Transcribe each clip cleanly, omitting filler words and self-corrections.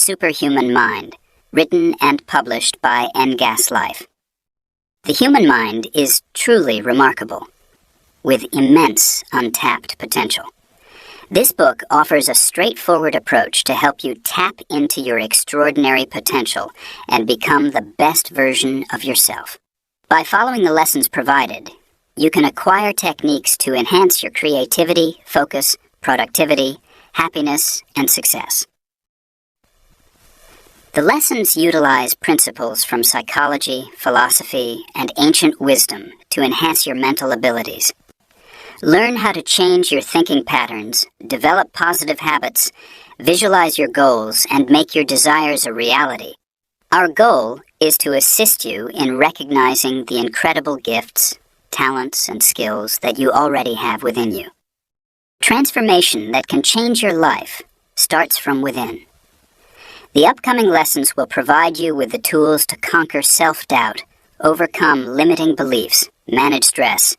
Superhuman Mind, written and published by Life. The human mind is truly remarkable, with immense untapped potential. This book offers a straightforward approach to help you tap into your extraordinary potential and become the best version of yourself. By following the lessons provided, you can acquire techniques to enhance your creativity, focus, productivity, happiness, and success. The lessons utilize principles from psychology, philosophy, and ancient wisdom to enhance your mental abilities. Learn how to change your thinking patterns, develop positive habits, visualize your goals, and make your desires a reality. Our goal is to assist you in recognizing the incredible gifts, talents, and skills that you already have within you. Transformation that can change your life starts from within. The upcoming lessons will provide you with the tools to conquer self-doubt, overcome limiting beliefs, manage stress,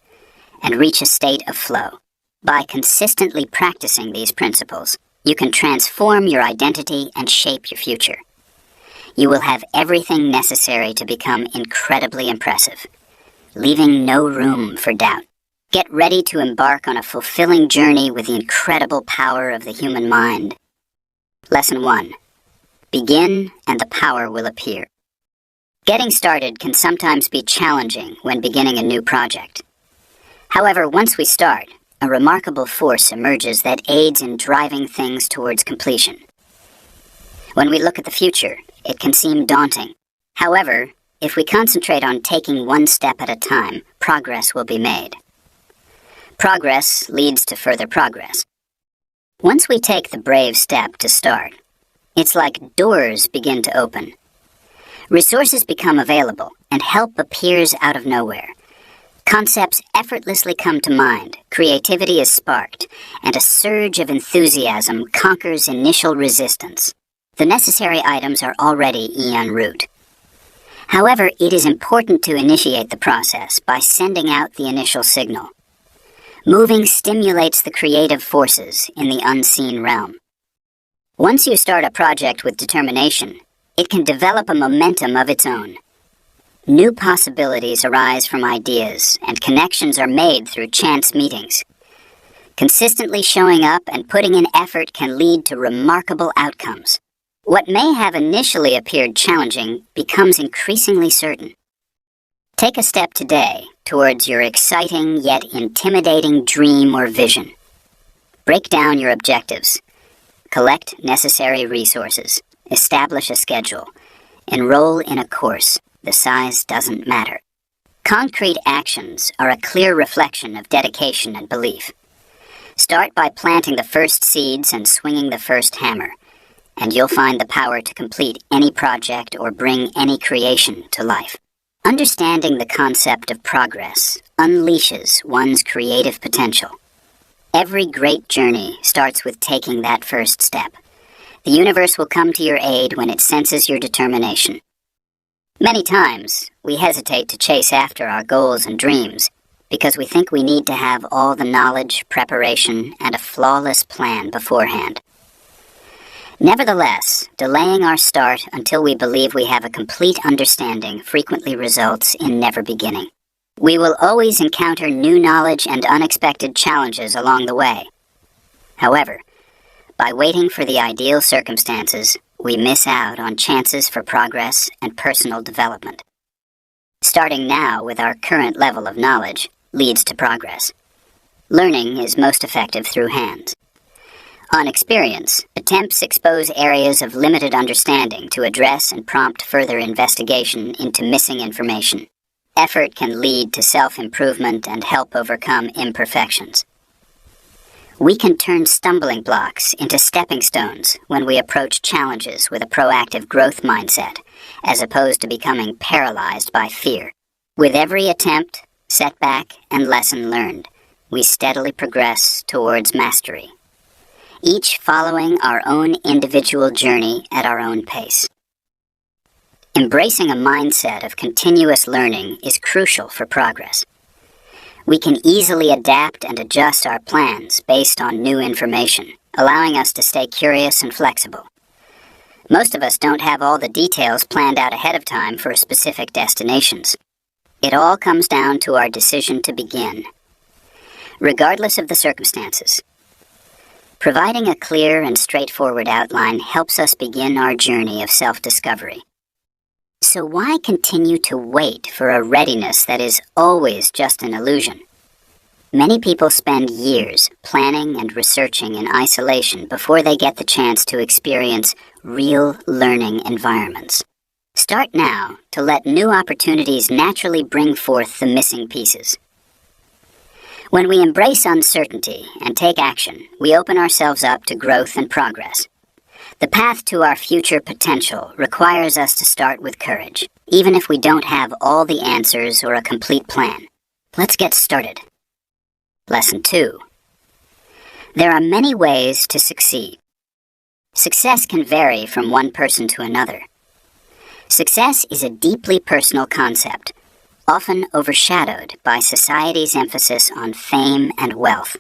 and reach a state of flow. By consistently practicing these principles, you can transform your identity and shape your future. You will have everything necessary to become incredibly impressive, leaving no room for doubt. Get ready to embark on a fulfilling journey with the incredible power of the human mind. Lesson 1. Begin, and the power will appear. Getting started can sometimes be challenging when beginning a new project. However, once we start, a remarkable force emerges that aids in driving things towards completion. When we look at the future, it can seem daunting. However, if we concentrate on taking one step at a time, progress will be made. Progress leads to further progress. Once we take the brave step to start, it's like doors begin to open. Resources become available, and help appears out of nowhere. Concepts effortlessly come to mind, creativity is sparked, and a surge of enthusiasm conquers initial resistance. The necessary items are already en route. However, it is important to initiate the process by sending out the initial signal. Moving stimulates the creative forces in the unseen realm. Once you start a project with determination, it can develop a momentum of its own. New possibilities arise from ideas, and connections are made through chance meetings. Consistently showing up and putting in effort can lead to remarkable outcomes. What may have initially appeared challenging becomes increasingly certain. Take a step today towards your exciting yet intimidating dream or vision. Break down your objectives. Collect necessary resources. Establish a schedule. Enroll in a course. The size doesn't matter. Concrete actions are a clear reflection of dedication and belief. Start by planting the first seeds and swinging the first hammer, and you'll find the power to complete any project or bring any creation to life. Understanding the concept of progress unleashes one's creative potential. Every great journey starts with taking that first step. The universe will come to your aid when it senses your determination. Many times, we hesitate to chase after our goals and dreams because we think we need to have all the knowledge, preparation, and a flawless plan beforehand. Nevertheless, delaying our start until we believe we have a complete understanding frequently results in never beginning. We will always encounter new knowledge and unexpected challenges along the way. However, by waiting for the ideal circumstances, we miss out on chances for progress and personal development. Starting now with our current level of knowledge leads to progress. Learning is most effective through hands. On experience, attempts expose areas of limited understanding to address and prompt further investigation into missing information. Effort can lead to self-improvement and help overcome imperfections. We can turn stumbling blocks into stepping stones when we approach challenges with a proactive growth mindset, as opposed to becoming paralyzed by fear. With every attempt, setback, and lesson learned, we steadily progress towards mastery, each following our own individual journey at our own pace. Embracing a mindset of continuous learning is crucial for progress. We can easily adapt and adjust our plans based on new information, allowing us to stay curious and flexible. Most of us don't have all the details planned out ahead of time for specific destinations. It all comes down to our decision to begin, regardless of the circumstances. Providing a clear and straightforward outline helps us begin our journey of self-discovery. So why continue to wait for a readiness that is always just an illusion? Many people spend years planning and researching in isolation before they get the chance to experience real learning environments. Start now to let new opportunities naturally bring forth the missing pieces. When we embrace uncertainty and take action, we open ourselves up to growth and progress. The path to our future potential requires us to start with courage, even if we don't have all the answers or a complete plan. Let's get started. Lesson 2. There are many ways to succeed. Success can vary from one person to another. Success is a deeply personal concept, often overshadowed by society's emphasis on fame and wealth.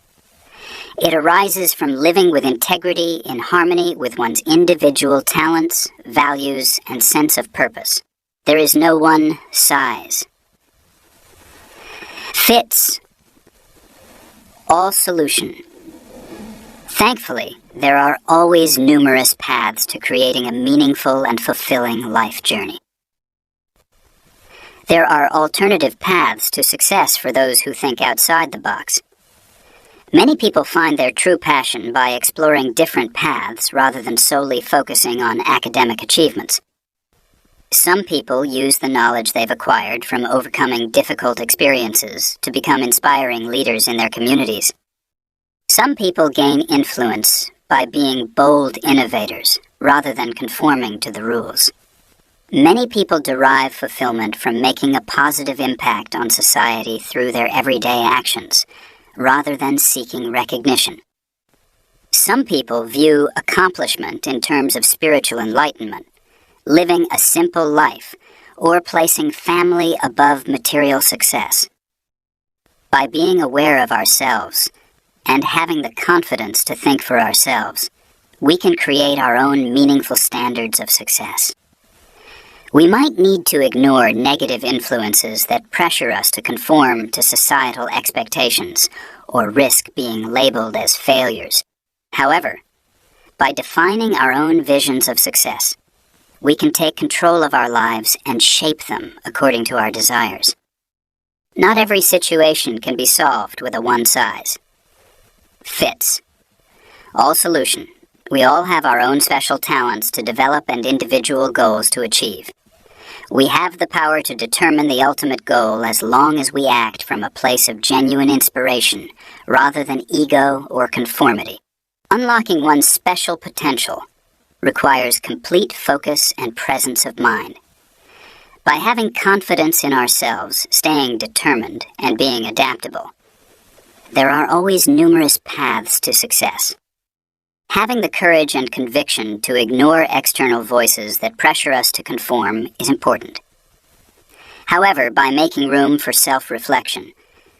It arises from living with integrity in harmony with one's individual talents, values, and sense of purpose. There is no one size fits all solution. Thankfully, there are always numerous paths to creating a meaningful and fulfilling life journey. There are alternative paths to success for those who think outside the box. Many people find their true passion by exploring different paths rather than solely focusing on academic achievements. Some people use the knowledge they've acquired from overcoming difficult experiences to become inspiring leaders in their communities. Some people gain influence by being bold innovators rather than conforming to the rules. Many people derive fulfillment from making a positive impact on society through their everyday actions, rather than seeking recognition. Some people view accomplishment in terms of spiritual enlightenment, living a simple life, or placing family above material success. By being aware of ourselves and having the confidence to think for ourselves, we can create our own meaningful standards of success. We might need to ignore negative influences that pressure us to conform to societal expectations or risk being labeled as failures. However, by defining our own visions of success, we can take control of our lives and shape them according to our desires. Not every situation can be solved with a one-size-fits all solution. We all have our own special talents to develop and individual goals to achieve. We have the power to determine the ultimate goal as long as we act from a place of genuine inspiration rather than ego or conformity. Unlocking one's special potential requires complete focus and presence of mind. By having confidence in ourselves, staying determined, and being adaptable, there are always numerous paths to success. Having the courage and conviction to ignore external voices that pressure us to conform is important. However, by making room for self-reflection,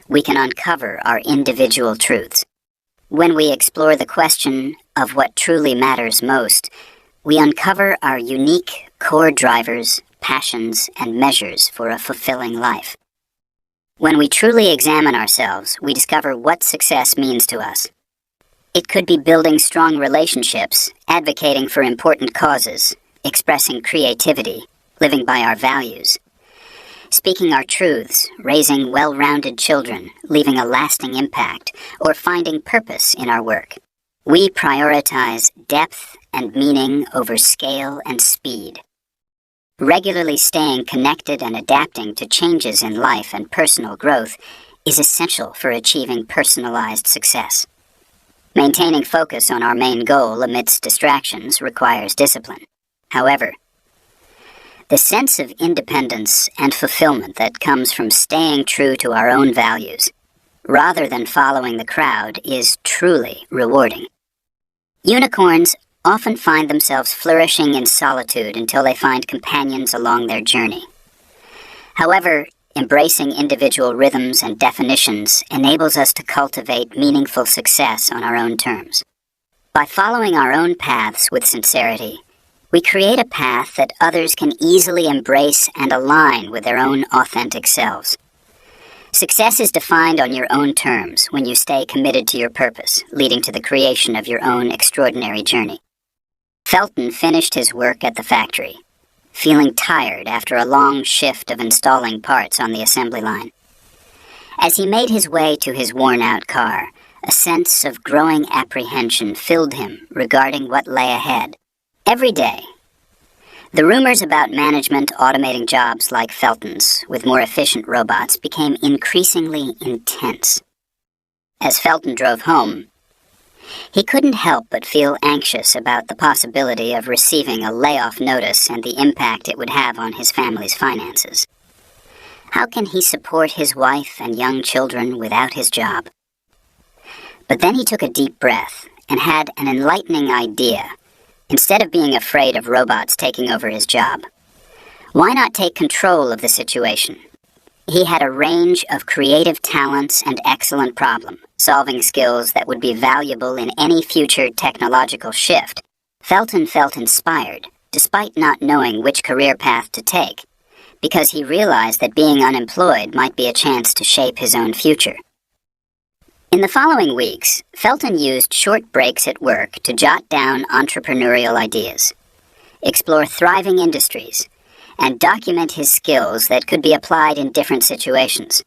we can uncover our individual truths. When we explore the question of what truly matters most, we uncover our unique core drivers, passions, and measures for a fulfilling life. When we truly examine ourselves, we discover what success means to us. It could be building strong relationships, advocating for important causes, expressing creativity, living by our values, speaking our truths, raising well-rounded children, leaving a lasting impact, or finding purpose in our work. We prioritize depth and meaning over scale and speed. Regularly staying connected and adapting to changes in life and personal growth is essential for achieving personalized success. Maintaining focus on our main goal amidst distractions requires discipline. However, the sense of independence and fulfillment that comes from staying true to our own values, rather than following the crowd, is truly rewarding. Unicorns often find themselves flourishing in solitude until they find companions along their journey. However, embracing individual rhythms and definitions enables us to cultivate meaningful success on our own terms. By following our own paths with sincerity, We create a path that others can easily embrace and align with their own authentic selves. Success is defined on your own terms when you stay committed to your purpose, leading to the creation of your own extraordinary journey. Felton finished his work at the factory, feeling tired after a long shift of installing parts on the assembly line. As he made his way to his worn-out car, a sense of growing apprehension filled him regarding what lay ahead. Every day, the rumors about management automating jobs like Felton's with more efficient robots became increasingly intense. As Felton drove home, he couldn't help but feel anxious about the possibility of receiving a layoff notice and the impact it would have on his family's finances. How can he support his wife and young children without his job? But then he took a deep breath and had an enlightening idea. Instead of being afraid of robots taking over his job, why not take control of the situation? He had a range of creative talents and excellent problem-solving skills that would be valuable in any future technological shift. Felton felt inspired, despite not knowing which career path to take, because he realized that being unemployed might be a chance to shape his own future. In the following weeks, Felton used short breaks at work to jot down entrepreneurial ideas, explore thriving industries, and document his skills that could be applied in different situations.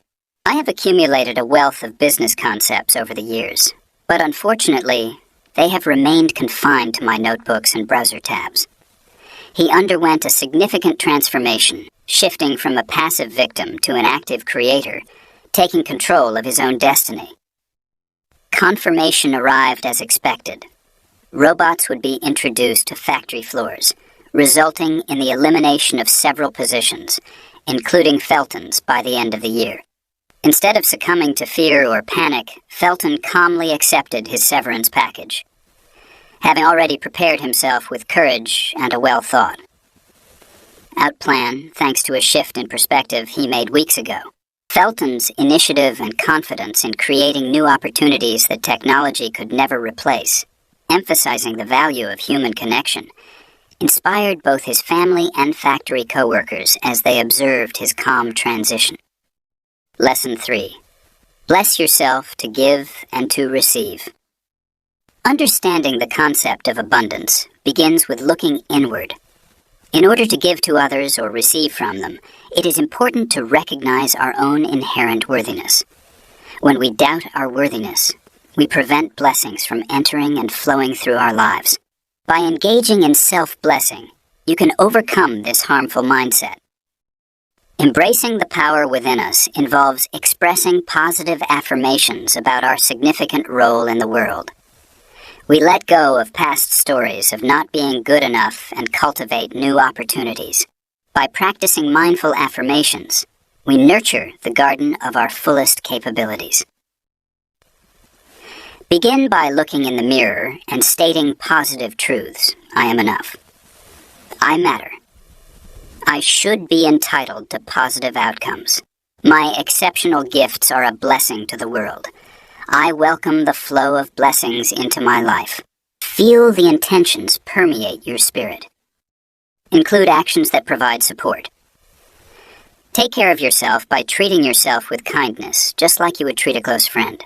I have accumulated a wealth of business concepts over the years, but unfortunately, they have remained confined to my notebooks and browser tabs. He underwent a significant transformation, shifting from a passive victim to an active creator, taking control of his own destiny. Confirmation arrived as expected. Robots would be introduced to factory floors, resulting in the elimination of several positions, including Felton's, by the end of the year. Instead of succumbing to fear or panic, Felton calmly accepted his severance package, having already prepared himself with courage and a well-thought out plan thanks to a shift in perspective he made weeks ago. Felton's initiative and confidence in creating new opportunities that technology could never replace, emphasizing the value of human connection, inspired both his family and factory co-workers as they observed his calm transition. Lesson 3. Bless yourself to give and to receive. Understanding the concept of abundance begins with looking inward. In order to give to others or receive from them, it is important to recognize our own inherent worthiness. When we doubt our worthiness, we prevent blessings from entering and flowing through our lives. By engaging in self-blessing, you can overcome this harmful mindset. Embracing the power within us involves expressing positive affirmations about our significant role in the world. We let go of past stories of not being good enough and cultivate new opportunities. By practicing mindful affirmations, we nurture the garden of our fullest capabilities. Begin by looking in the mirror and stating positive truths. I am enough. I matter. I should be entitled to positive outcomes. My exceptional gifts are a blessing to the world. I welcome the flow of blessings into my life. Feel the intentions permeate your spirit. Include actions that provide support. Take care of yourself by treating yourself with kindness, just like you would treat a close friend.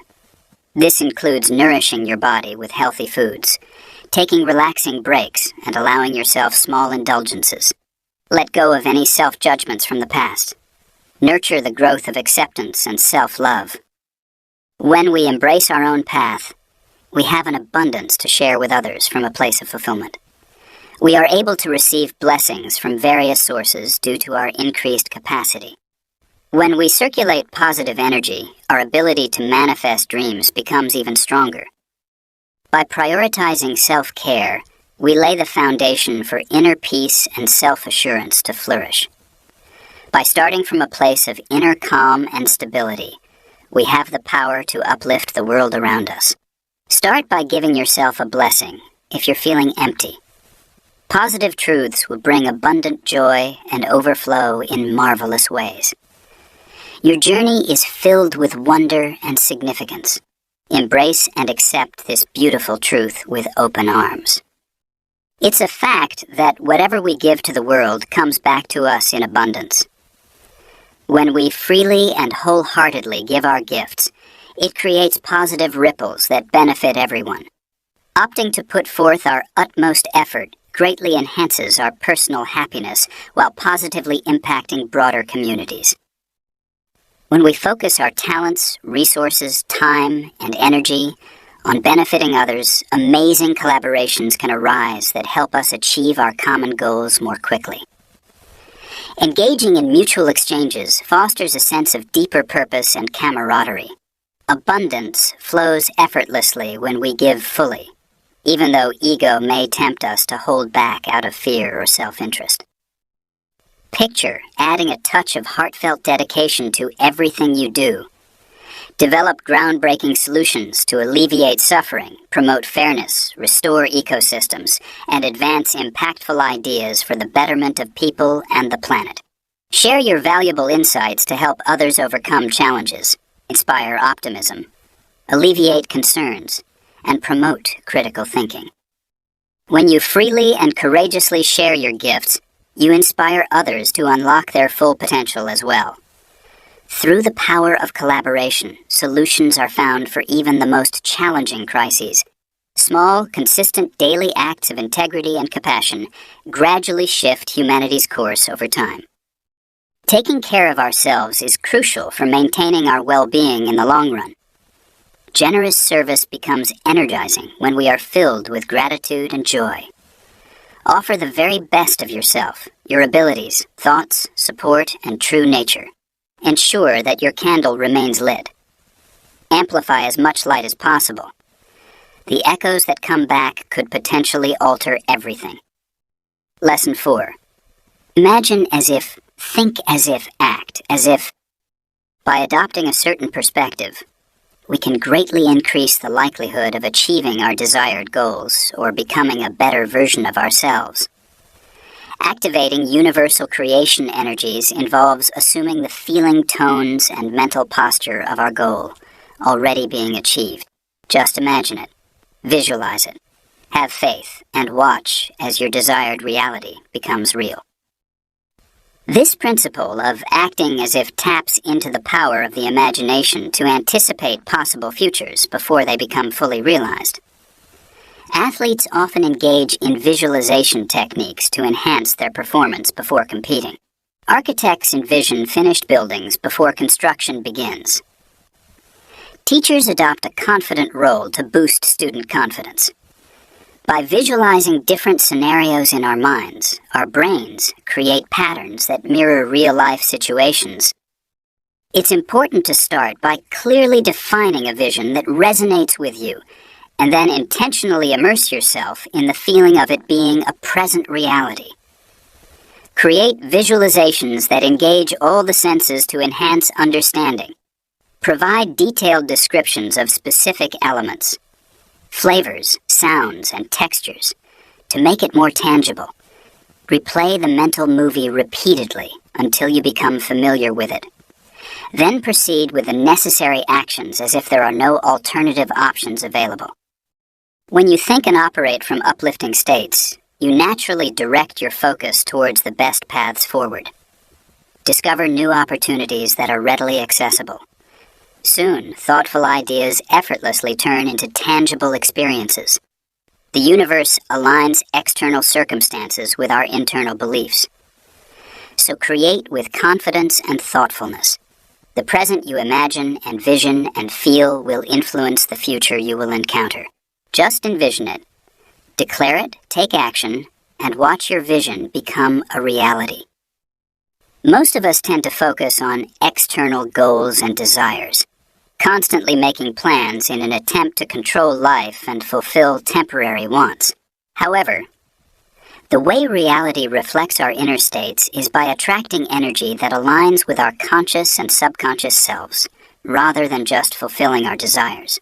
This includes nourishing your body with healthy foods, taking relaxing breaks, and allowing yourself small indulgences. Let go of any self-judgments from the past. Nurture the growth of acceptance and self-love. When we embrace our own path, we have an abundance to share with others from a place of fulfillment. We are able to receive blessings from various sources due to our increased capacity. When we circulate positive energy, our ability to manifest dreams becomes even stronger. By prioritizing self-care, we lay the foundation for inner peace and self-assurance to flourish. By starting from a place of inner calm and stability, we have the power to uplift the world around us. Start by giving yourself a blessing if you're feeling empty. Positive truths will bring abundant joy and overflow in marvelous ways. Your journey is filled with wonder and significance. Embrace and accept this beautiful truth with open arms. It's a fact that whatever we give to the world comes back to us in abundance. When we freely and wholeheartedly give our gifts, it creates positive ripples that benefit everyone. Opting to put forth our utmost effort greatly enhances our personal happiness while positively impacting broader communities. When we focus our talents, resources, time, and energy on benefiting others, amazing collaborations can arise that help us achieve our common goals more quickly. Engaging in mutual exchanges fosters a sense of deeper purpose and camaraderie. Abundance flows effortlessly when we give fully, even though ego may tempt us to hold back out of fear or self-interest. Picture adding a touch of heartfelt dedication to everything you do. Develop groundbreaking solutions to alleviate suffering, promote fairness, restore ecosystems, and advance impactful ideas for the betterment of people and the planet. Share your valuable insights to help others overcome challenges, inspire optimism, alleviate concerns, and promote critical thinking. When you freely and courageously share your gifts, you inspire others to unlock their full potential as well. Through the power of collaboration, solutions are found for even the most challenging crises. Small, consistent daily acts of integrity and compassion gradually shift humanity's course over time. Taking care of ourselves is crucial for maintaining our well-being in the long run. Generous service becomes energizing when we are filled with gratitude and joy. Offer the very best of yourself, your abilities, thoughts, support, and true nature. Ensure that your candle remains lit. Amplify as much light as possible. The echoes that come back could potentially alter everything. Lesson 4. Imagine as if, think as if, act as if. By adopting a certain perspective, we can greatly increase the likelihood of achieving our desired goals or becoming a better version of ourselves. Activating universal creation energies involves assuming the feeling tones and mental posture of our goal already being achieved. Just imagine it, visualize it, have faith, and watch as your desired reality becomes real. This principle of acting as if taps into the power of the imagination to anticipate possible futures before they become fully realized. Athletes often engage in visualization techniques to enhance their performance before competing. Architects envision finished buildings before construction begins. Teachers adopt a confident role to boost student confidence. By visualizing different scenarios in our minds, our brains create patterns that mirror real-life situations. It's important to start by clearly defining a vision that resonates with you, and then intentionally immerse yourself in the feeling of it being a present reality. Create visualizations that engage all the senses to enhance understanding. Provide detailed descriptions of specific elements, flavors, sounds, and textures to make it more tangible. Replay the mental movie repeatedly until you become familiar with it. Then proceed with the necessary actions as if there are no alternative options available. When you think and operate from uplifting states, you naturally direct your focus towards the best paths forward. Discover new opportunities that are readily accessible. Soon, thoughtful ideas effortlessly turn into tangible experiences. The universe aligns external circumstances with our internal beliefs. So create with confidence and thoughtfulness. The present you imagine, envision, and feel will influence the future you will encounter. Just envision it, declare it, take action, and watch your vision become a reality. Most of us tend to focus on external goals and desires, constantly making plans in an attempt to control life and fulfill temporary wants. However, the way reality reflects our inner states is by attracting energy that aligns with our conscious and subconscious selves, rather than just fulfilling our desires.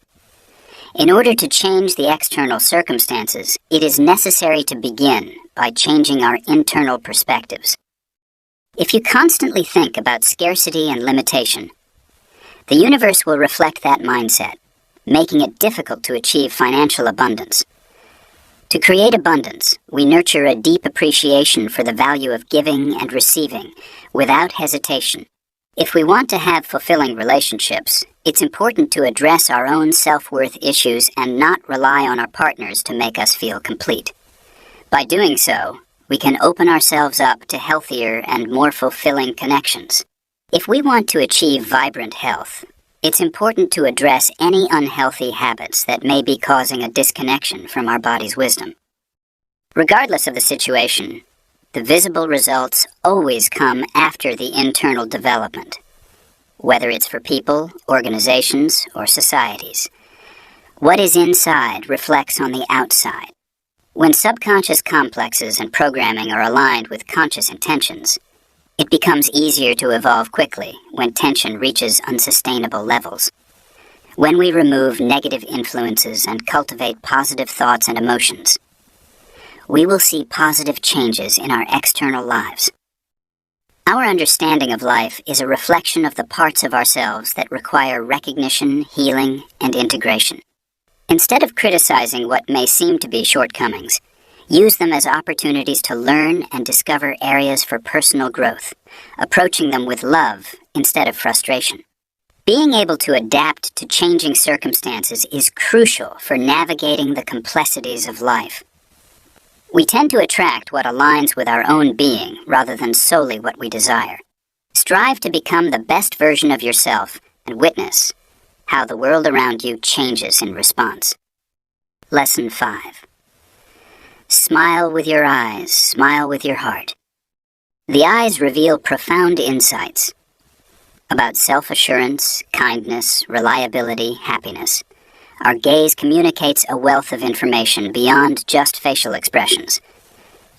In order to change the external circumstances, it is necessary to begin by changing our internal perspectives. If you constantly think about scarcity and limitation, the universe will reflect that mindset, making it difficult to achieve financial abundance. To create abundance, we nurture a deep appreciation for the value of giving and receiving without hesitation. If we want to have fulfilling relationships, it's important to address our own self-worth issues and not rely on our partners to make us feel complete. By doing so, we can open ourselves up to healthier and more fulfilling connections. If we want to achieve vibrant health, it's important to address any unhealthy habits that may be causing a disconnection from our body's wisdom. Regardless of the situation, the visible results always come after the internal development, whether it's for people, organizations, or societies. What is inside reflects on the outside. When subconscious complexes and programming are aligned with conscious intentions, it becomes easier to evolve quickly when tension reaches unsustainable levels. When we remove negative influences and cultivate positive thoughts and emotions, we will see positive changes in our external lives. Our understanding of life is a reflection of the parts of ourselves that require recognition, healing, and integration. Instead of criticizing what may seem to be shortcomings, use them as opportunities to learn and discover areas for personal growth, approaching them with love instead of frustration. Being able to adapt to changing circumstances is crucial for navigating the complexities of life. We tend to attract what aligns with our own being rather than solely what we desire. Strive to become the best version of yourself and witness how the world around you changes in response. Lesson 5. Smile with your eyes, smile with your heart. The eyes reveal profound insights about self-assurance, kindness, reliability, happiness. Our gaze communicates a wealth of information beyond just facial expressions.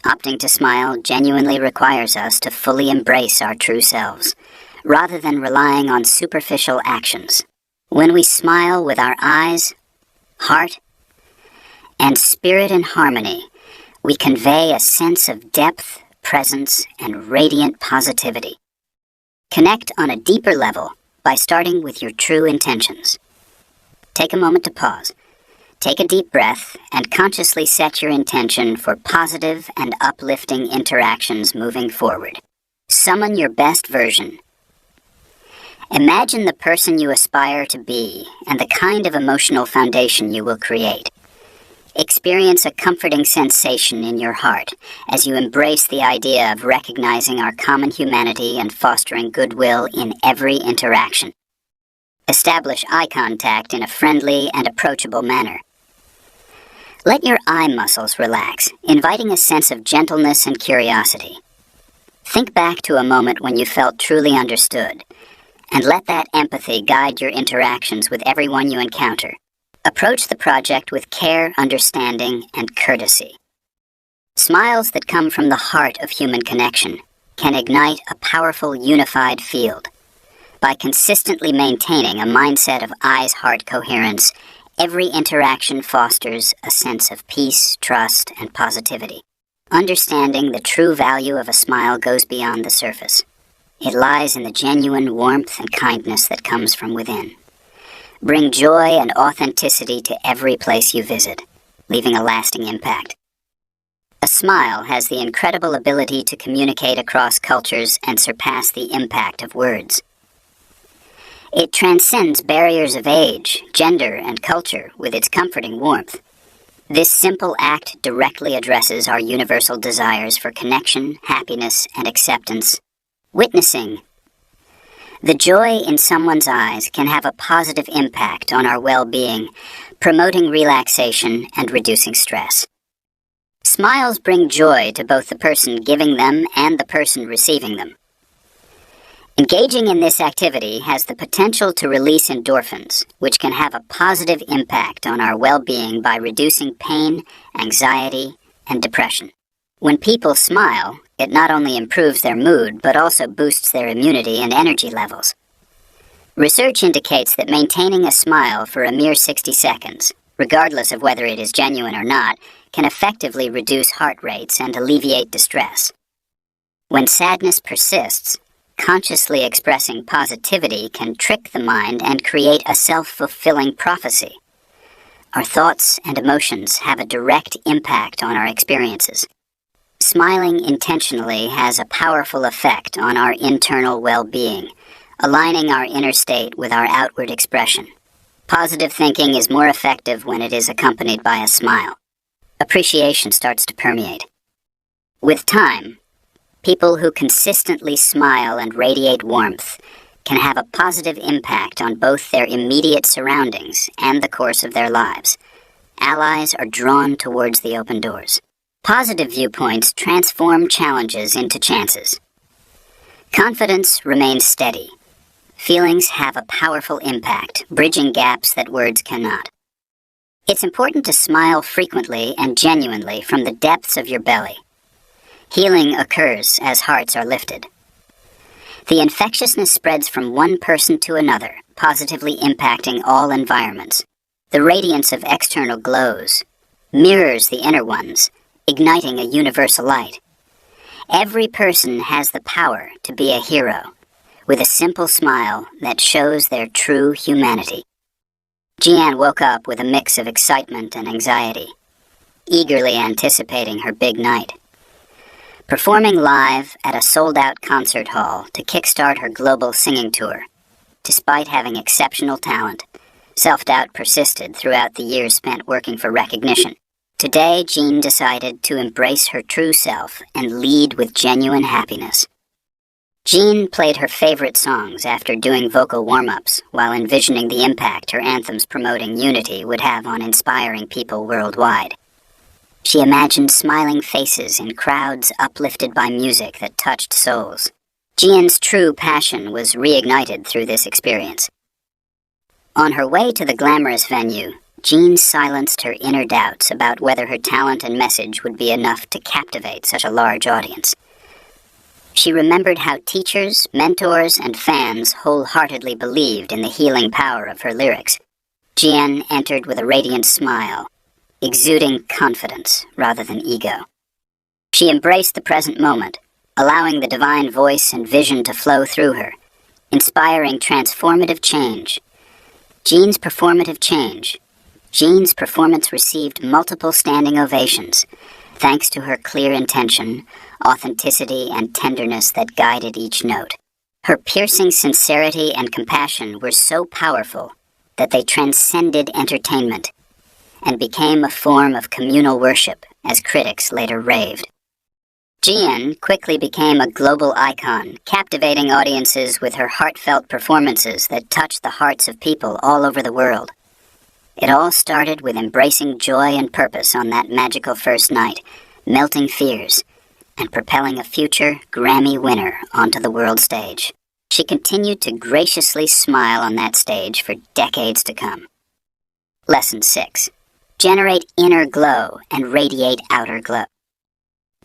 Opting to smile genuinely requires us to fully embrace our true selves, rather than relying on superficial actions. When we smile with our eyes, heart, and spirit in harmony, we convey a sense of depth, presence, and radiant positivity. Connect on a deeper level by starting with your true intentions. Take a moment to pause. Take a deep breath and consciously set your intention for positive and uplifting interactions moving forward. Summon your best version. Imagine the person you aspire to be and the kind of emotional foundation you will create. Experience a comforting sensation in your heart as you embrace the idea of recognizing our common humanity and fostering goodwill in every interaction. Establish eye contact in a friendly and approachable manner. Let your eye muscles relax, inviting a sense of gentleness and curiosity. Think back to a moment when you felt truly understood, and let that empathy guide your interactions with everyone you encounter. Approach the project with care, understanding, and courtesy. Smiles that come from the heart of human connection can ignite a powerful, unified field. By consistently maintaining a mindset of eyes-heart coherence, every interaction fosters a sense of peace, trust, and positivity. Understanding the true value of a smile goes beyond the surface. It lies in the genuine warmth and kindness that comes from within. Bring joy and authenticity to every place you visit, leaving a lasting impact. A smile has the incredible ability to communicate across cultures and surpass the impact of words. It transcends barriers of age, gender, and culture with its comforting warmth. This simple act directly addresses our universal desires for connection, happiness, and acceptance. Witnessing the joy in someone's eyes can have a positive impact on our well-being, promoting relaxation and reducing stress. Smiles bring joy to both the person giving them and the person receiving them. Engaging in this activity has the potential to release endorphins, which can have a positive impact on our well-being by reducing pain, anxiety, and depression. When people smile, it not only improves their mood, but also boosts their immunity and energy levels. Research indicates that maintaining a smile for a mere 60 seconds, regardless of whether it is genuine or not, can effectively reduce heart rates and alleviate distress. When sadness persists, consciously expressing positivity can trick the mind and create a self-fulfilling prophecy. our thoughts and emotions have a direct impact on our experiences. Smiling intentionally has a powerful effect on our internal well-being, aligning our inner state with our outward expression. Positive thinking is more effective when it is accompanied by a smile. Appreciation starts to permeate. With time, people who consistently smile and radiate warmth can have a positive impact on both their immediate surroundings and the course of their lives. Allies are drawn towards the open doors. Positive viewpoints transform challenges into chances. Confidence remains steady. Feelings have a powerful impact, bridging gaps that words cannot. It's important to smile frequently and genuinely from the depths of your belly. Healing occurs as hearts are lifted. The infectiousness spreads from one person to another, positively impacting all environments. The radiance of external glows mirrors the inner ones, igniting a universal light. Every person has the power to be a hero, with a simple smile that shows their true humanity. Jian woke up with a mix of excitement and anxiety, eagerly anticipating her big night. Performing live at a sold-out concert hall to kickstart her global singing tour. Despite having exceptional talent, self-doubt persisted throughout the years spent working for recognition. Today, Jean decided to embrace her true self and lead with genuine happiness. Jean played her favorite songs after doing vocal warm-ups while envisioning the impact her anthems promoting unity would have on inspiring people worldwide. She imagined smiling faces in crowds uplifted by music that touched souls. Jian's true passion was reignited through this experience. On her way to the glamorous venue, Jean silenced her inner doubts about whether her talent and message would be enough to captivate such a large audience. She remembered how teachers, mentors, and fans wholeheartedly believed in the healing power of her lyrics. Jian entered with a radiant smile, exuding confidence rather than ego. She embraced the present moment, allowing the divine voice and vision to flow through her, inspiring transformative change. Jean's performance received multiple standing ovations, thanks to her clear intention, authenticity, and tenderness that guided each note. Her piercing sincerity and compassion were so powerful that they transcended entertainment and became a form of communal worship, as critics later raved. Jian quickly became a global icon, captivating audiences with her heartfelt performances that touched the hearts of people all over the world. It all started with embracing joy and purpose on that magical first night, melting fears, and propelling a future Grammy winner onto the world stage. She continued to graciously smile on that stage for decades to come. Lesson 6. Generate inner glow and radiate outer glow.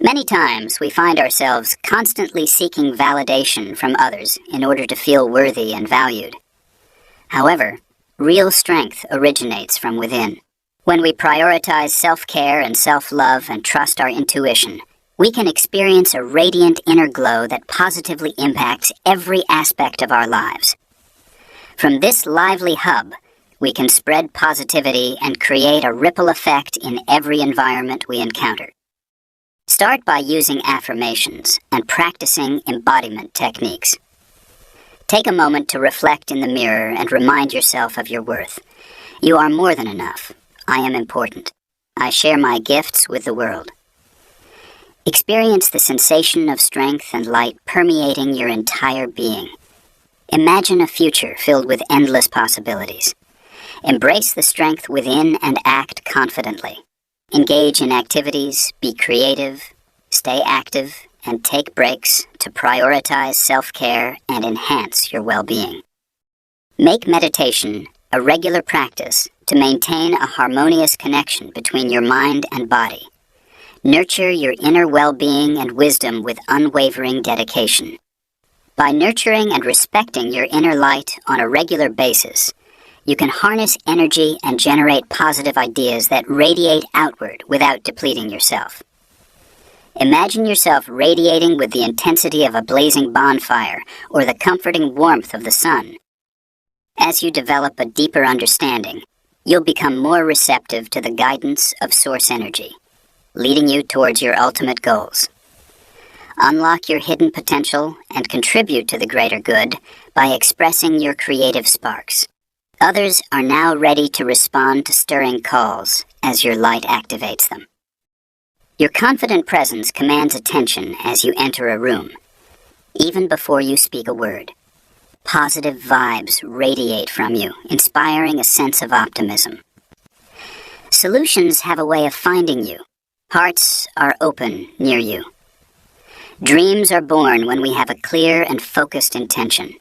Many times we find ourselves constantly seeking validation from others in order to feel worthy and valued. However, real strength originates from within. When we prioritize self-care and self-love and trust our intuition, we can experience a radiant inner glow that positively impacts every aspect of our lives. From this lively hub, we can spread positivity and create a ripple effect in every environment we encounter. Start by using affirmations and practicing embodiment techniques. Take a moment to reflect in the mirror and remind yourself of your worth. You are more than enough. I am important. I share my gifts with the world. Experience the sensation of strength and light permeating your entire being. Imagine a future filled with endless possibilities. Embrace the strength within and act confidently. Engage in activities, be creative, stay active, and take breaks to prioritize self-care and enhance your well-being. Make meditation a regular practice to maintain a harmonious connection between your mind and body. Nurture your inner well-being and wisdom with unwavering dedication. By nurturing and respecting your inner light on a regular basis, you can harness energy and generate positive ideas that radiate outward without depleting yourself. Imagine yourself radiating with the intensity of a blazing bonfire or the comforting warmth of the sun. As you develop a deeper understanding, you'll become more receptive to the guidance of source energy, leading you towards your ultimate goals. Unlock your hidden potential and contribute to the greater good by expressing your creative sparks. Others are now ready to respond to stirring calls as your light activates them. Your confident presence commands attention as you enter a room, even before you speak a word. Positive vibes radiate from you, inspiring a sense of optimism. Solutions have a way of finding you. Hearts are open near you. Dreams are born when we have a clear and focused intention.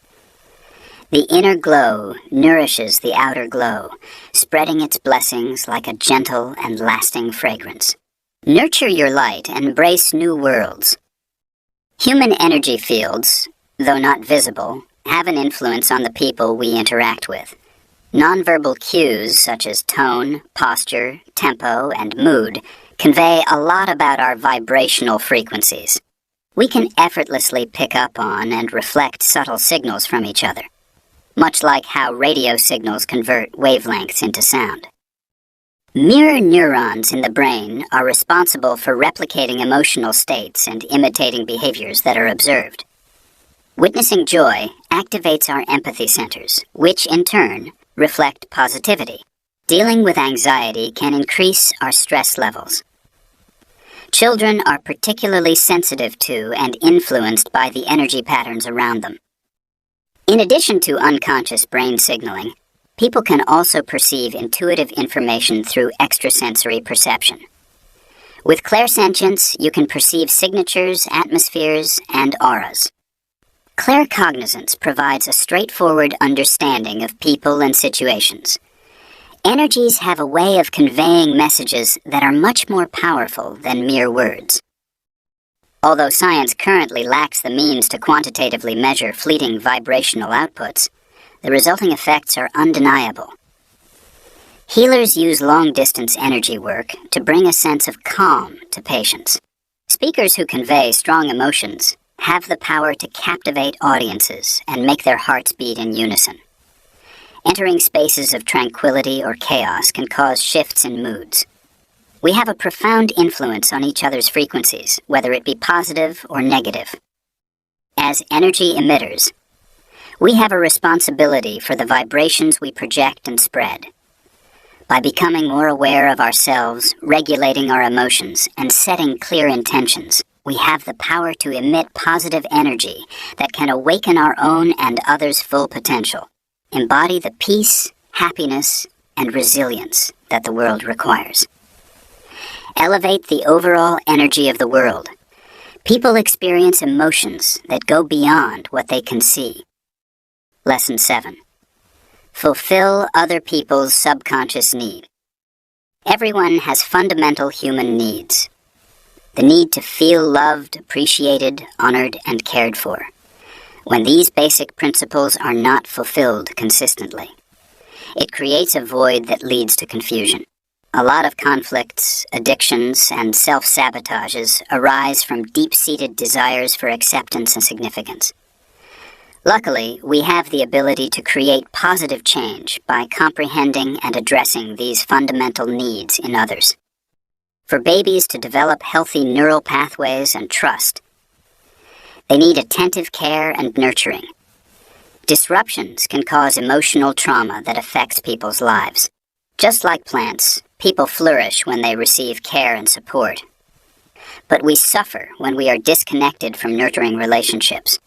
The inner glow nourishes the outer glow, spreading its blessings like a gentle and lasting fragrance. Nurture your light and embrace new worlds. Human energy fields, though not visible, have an influence on the people we interact with. Nonverbal cues such as tone, posture, tempo, and mood convey a lot about our vibrational frequencies. We can effortlessly pick up on and reflect subtle signals from each other, much like how radio signals convert wavelengths into sound. Mirror neurons in the brain are responsible for replicating emotional states and imitating behaviors that are observed. Witnessing joy activates our empathy centers, which in turn reflect positivity. Dealing with anxiety can increase our stress levels. Children are particularly sensitive to and influenced by the energy patterns around them. In addition to unconscious brain signaling, people can also perceive intuitive information through extrasensory perception. With clairsentience, you can perceive signatures, atmospheres, and auras. Claircognizance provides a straightforward understanding of people and situations. Energies have a way of conveying messages that are much more powerful than mere words. Although science currently lacks the means to quantitatively measure fleeting vibrational outputs, the resulting effects are undeniable. Healers use long-distance energy work to bring a sense of calm to patients. Speakers who convey strong emotions have the power to captivate audiences and make their hearts beat in unison. Entering spaces of tranquility or chaos can cause shifts in moods. We have a profound influence on each other's frequencies, whether it be positive or negative. As energy emitters, we have a responsibility for the vibrations we project and spread. By becoming more aware of ourselves, regulating our emotions, and setting clear intentions, we have the power to emit positive energy that can awaken our own and others' full potential. Embody the peace, happiness, and resilience that the world requires. Elevate the overall energy of the world. People experience emotions that go beyond what they can see. Lesson 7. Fulfill other people's subconscious need. Everyone has fundamental human needs. The need to feel loved, appreciated, honored, and cared for. When these basic principles are not fulfilled consistently, it creates a void that leads to confusion. A lot of conflicts, addictions, and self-sabotages arise from deep-seated desires for acceptance and significance. Luckily, we have the ability to create positive change by comprehending and addressing these fundamental needs in others. For babies to develop healthy neural pathways and trust, they need attentive care and nurturing. Disruptions can cause emotional trauma that affects people's lives. Just like plants, people flourish when they receive care and support. But we suffer when we are disconnected from nurturing relationships.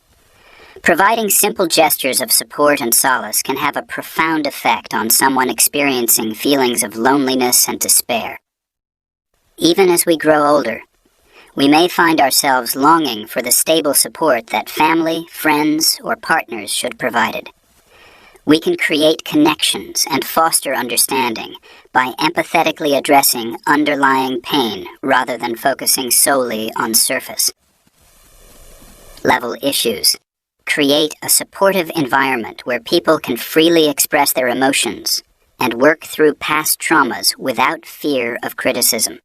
Providing simple gestures of support and solace can have a profound effect on someone experiencing feelings of loneliness and despair. Even as we grow older, we may find ourselves longing for the stable support that family, friends, or partners should provide. We can create connections and foster understanding by empathetically addressing underlying pain rather than focusing solely on surface-level issues. Create a supportive environment where people can freely express their emotions and work through past traumas without fear of criticism.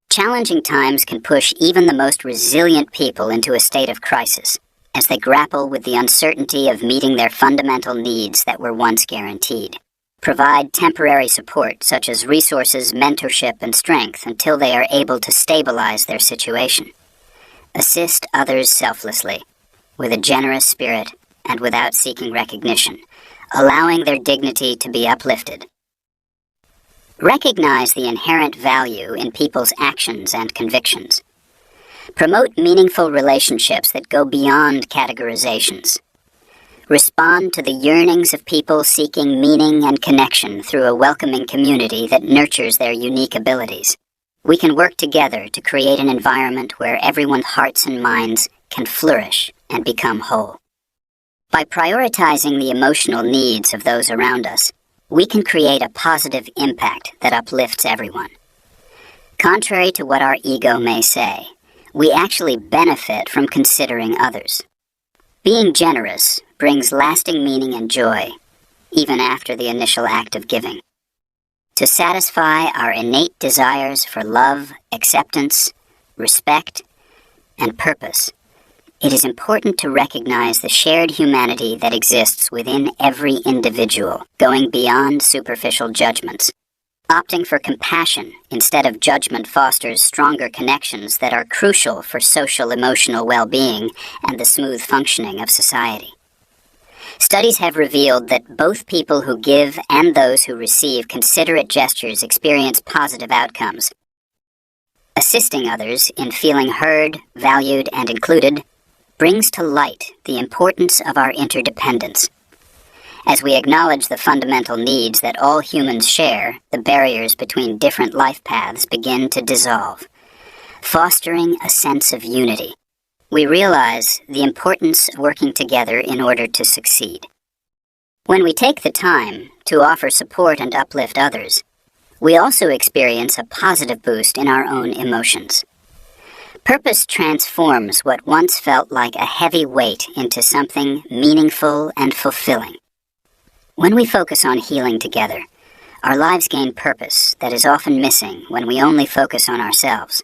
Challenging times can push even the most resilient people into a state of crisis as they grapple with the uncertainty of meeting their fundamental needs that were once guaranteed. Provide temporary support such as resources, mentorship, and strength until they are able to stabilize their situation. Assist others selflessly, with a generous spirit and without seeking recognition, allowing their dignity to be uplifted. Recognize the inherent value in people's actions and convictions. Promote meaningful relationships that go beyond categorizations. Respond to the yearnings of people seeking meaning and connection through a welcoming community that nurtures their unique abilities. We can work together to create an environment where everyone's hearts and minds can flourish and become whole. By prioritizing the emotional needs of those around us, we can create a positive impact that uplifts everyone. Contrary to what our ego may say, we actually benefit from considering others. Being generous brings lasting meaning and joy, even after the initial act of giving. To satisfy our innate desires for love, acceptance, respect, and purpose, it is important to recognize the shared humanity that exists within every individual, going beyond superficial judgments. Opting for compassion instead of judgment fosters stronger connections that are crucial for social emotional well-being and the smooth functioning of society. Studies have revealed that both people who give and those who receive considerate gestures experience positive outcomes. Assisting others in feeling heard, valued, and included brings to light the importance of our interdependence. As we acknowledge the fundamental needs that all humans share, the barriers between different life paths begin to dissolve, fostering a sense of unity. We realize the importance of working together in order to succeed. When we take the time to offer support and uplift others, we also experience a positive boost in our own emotions. Purpose transforms what once felt like a heavy weight into something meaningful and fulfilling. When we focus on healing together, our lives gain purpose that is often missing when we only focus on ourselves.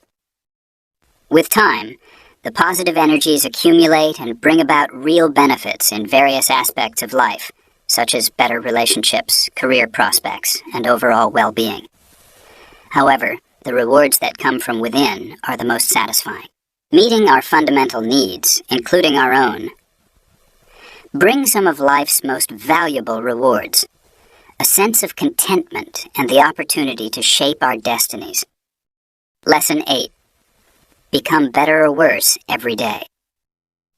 With time, the positive energies accumulate and bring about real benefits in various aspects of life, such as better relationships, career prospects, and overall well-being. However, the rewards that come from within are the most satisfying. Meeting our fundamental needs, including our own, bring some of life's most valuable rewards, a sense of contentment and the opportunity to shape our destinies. Lesson 8. Become better or worse every day.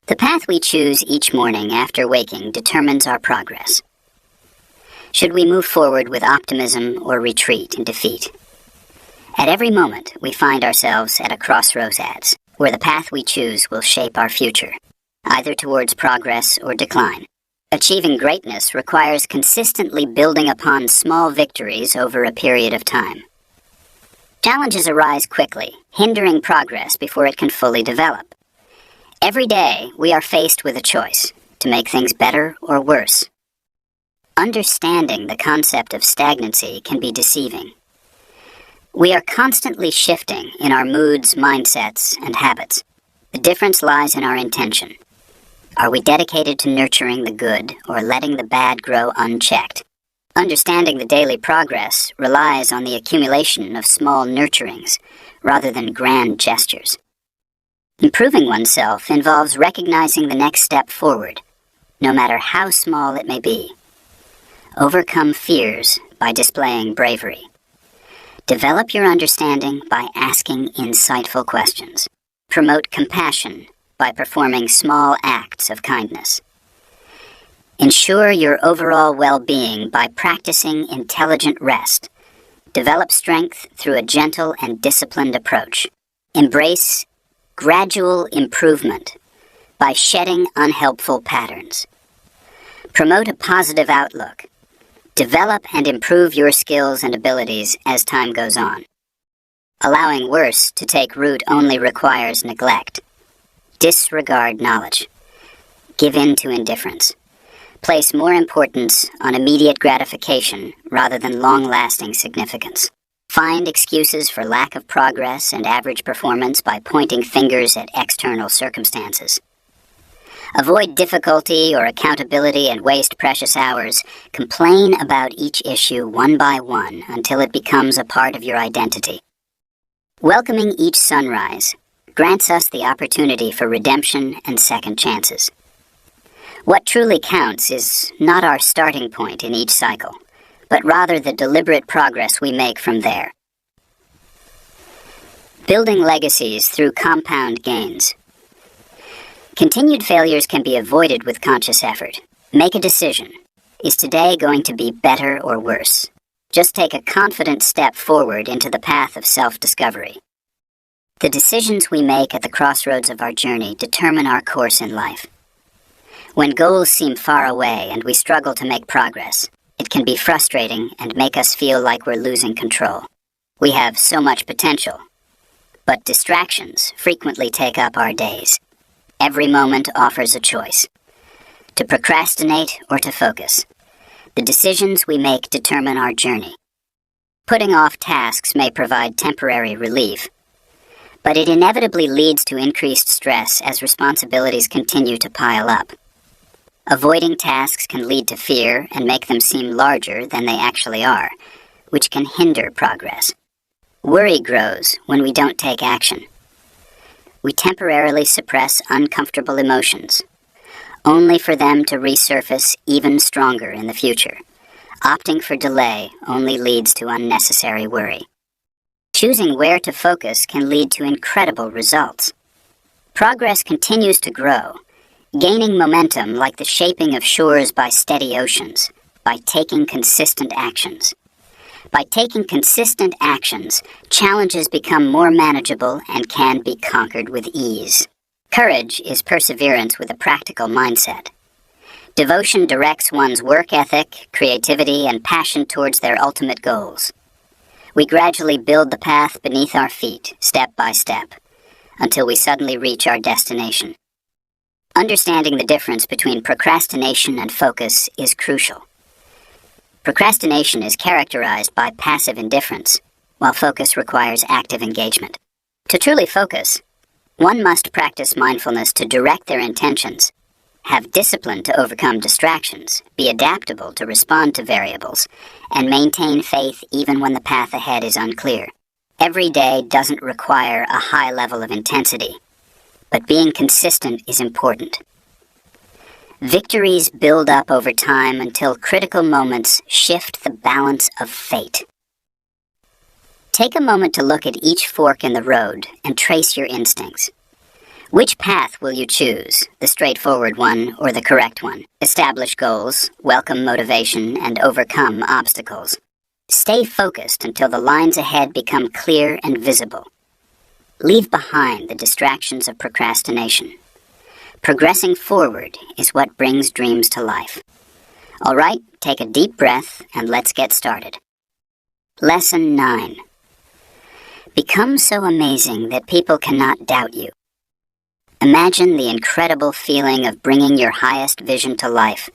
The path we choose each morning after waking determines our progress. Should we move forward with optimism or retreat in defeat? At every moment, we find ourselves at a crossroads where the path we choose will shape our future, either towards progress or decline. Achieving greatness requires consistently building upon small victories over a period of time. Challenges arise quickly, hindering progress before it can fully develop. Every day, we are faced with a choice to make things better or worse. Understanding the concept of stagnancy can be deceiving. We are constantly shifting in our moods, mindsets, and habits. The difference lies in our intention. Are we dedicated to nurturing the good or letting the bad grow unchecked? Understanding the daily progress relies on the accumulation of small nurturings rather than grand gestures. Improving oneself involves recognizing the next step forward, no matter how small it may be. Overcome fears by displaying bravery. Develop your understanding by asking insightful questions. Promote compassion by performing small acts of kindness. Ensure your overall well-being by practicing intelligent rest. Develop strength through a gentle and disciplined approach. Embrace gradual improvement by shedding unhelpful patterns. Promote a positive outlook. Develop and improve your skills and abilities as time goes on. Allowing worse to take root only requires neglect. Disregard knowledge. Give in to indifference. Place more importance on immediate gratification rather than long-lasting significance. Find excuses for lack of progress and average performance by pointing fingers at external circumstances. Avoid difficulty or accountability and waste precious hours. Complain about each issue one by one until it becomes a part of your identity. Welcoming each sunrise grants us the opportunity for redemption and second chances. What truly counts is not our starting point in each cycle, but rather the deliberate progress we make from there. Building legacies through compound gains. Continued failures can be avoided with conscious effort. Make a decision. Is today going to be better or worse? Just take a confident step forward into the path of self-discovery. The decisions we make at the crossroads of our journey determine our course in life. When goals seem far away and we struggle to make progress, it can be frustrating and make us feel like we're losing control. We have so much potential, but distractions frequently take up our days. Every moment offers a choice: to procrastinate or to focus. The decisions we make determine our journey. Putting off tasks may provide temporary relief, but it inevitably leads to increased stress as responsibilities continue to pile up. Avoiding tasks can lead to fear and make them seem larger than they actually are, which can hinder progress. Worry grows when we don't take action. We temporarily suppress uncomfortable emotions, only for them to resurface even stronger in the future. Opting for delay only leads to unnecessary worry. Choosing where to focus can lead to incredible results. Progress continues to grow, gaining momentum like the shaping of shores by steady oceans, by taking consistent actions. By taking consistent actions, challenges become more manageable and can be conquered with ease. Courage is perseverance with a practical mindset. Devotion directs one's work ethic, creativity, and passion towards their ultimate goals. We gradually build the path beneath our feet, step by step, until we suddenly reach our destination. Understanding the difference between procrastination and focus is crucial. Procrastination is characterized by passive indifference, while focus requires active engagement. To truly focus, one must practice mindfulness to direct their intentions, have discipline to overcome distractions, be adaptable to respond to variables, and maintain faith even when the path ahead is unclear. Every day doesn't require a high level of intensity, but being consistent is important. Victories build up over time until critical moments shift the balance of fate. Take a moment to look at each fork in the road and trace your instincts. Which path will you choose, the straightforward one or the correct one? Establish goals, welcome motivation, and overcome obstacles. Stay focused until the lines ahead become clear and visible. Leave behind the distractions of procrastination. Progressing forward is what brings dreams to life. All right, take a deep breath and let's get started. Lesson 9. Become so amazing that people cannot doubt you. Imagine the incredible feeling of bringing your highest vision to life,